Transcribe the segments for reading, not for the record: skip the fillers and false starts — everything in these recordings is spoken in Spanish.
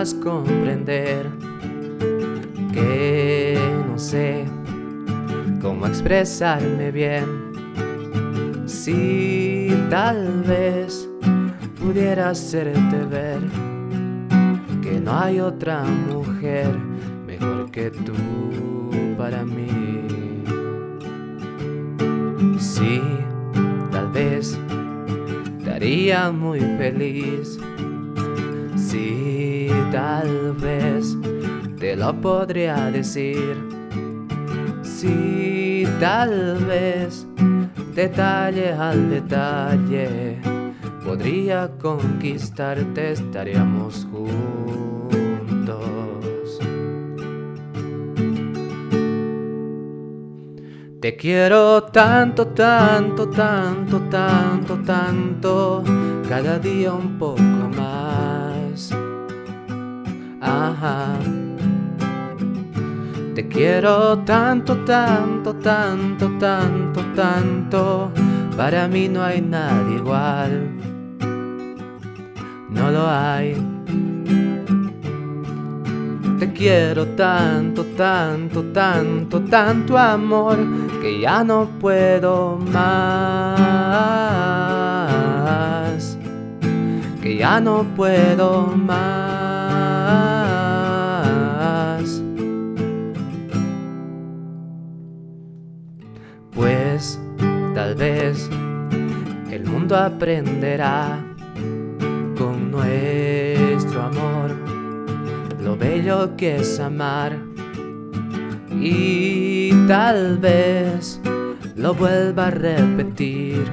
podrás comprender que no sé cómo expresarme bien. Si tal vez pudiera hacerte ver que no hay otra mujer mejor que tú para mí. Sí, tal vez te haría muy feliz. Sí, tal vez te lo podría decir. Sí, tal vez detalle al detalle podría conquistarte, estaríamos juntos. Te quiero tanto, tanto, tanto, tanto, tanto, cada día un poco más. Ajá. Te quiero tanto, tanto, tanto, tanto, tanto, para mí no hay nadie igual. No lo hay. Te quiero tanto, tanto, tanto, tanto amor, que ya no puedo más. Que ya no puedo más. Pues tal vez el mundo aprenderá con nuestro amor lo bello que es amar, y tal vez lo vuelva a repetir,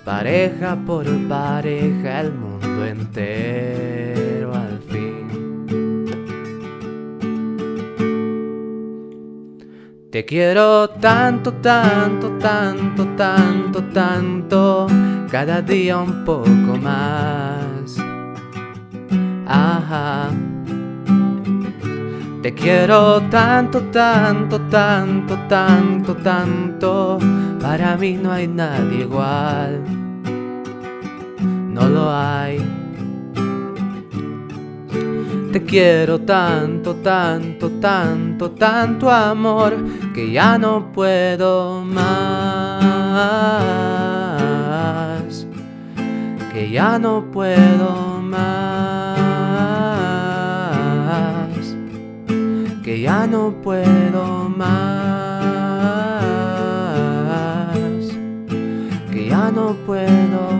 pareja por pareja, el mundo entero al fin. Te quiero tanto, tanto, tanto, tanto, tanto, cada día un poco más. Ajá. Te quiero tanto, tanto, tanto, tanto, tanto, para mí no hay nadie igual. No lo hay. Te quiero tanto, tanto, tanto, tanto amor, que ya no puedo más. Que ya no puedo más. Que ya no puedo más. Que ya no puedo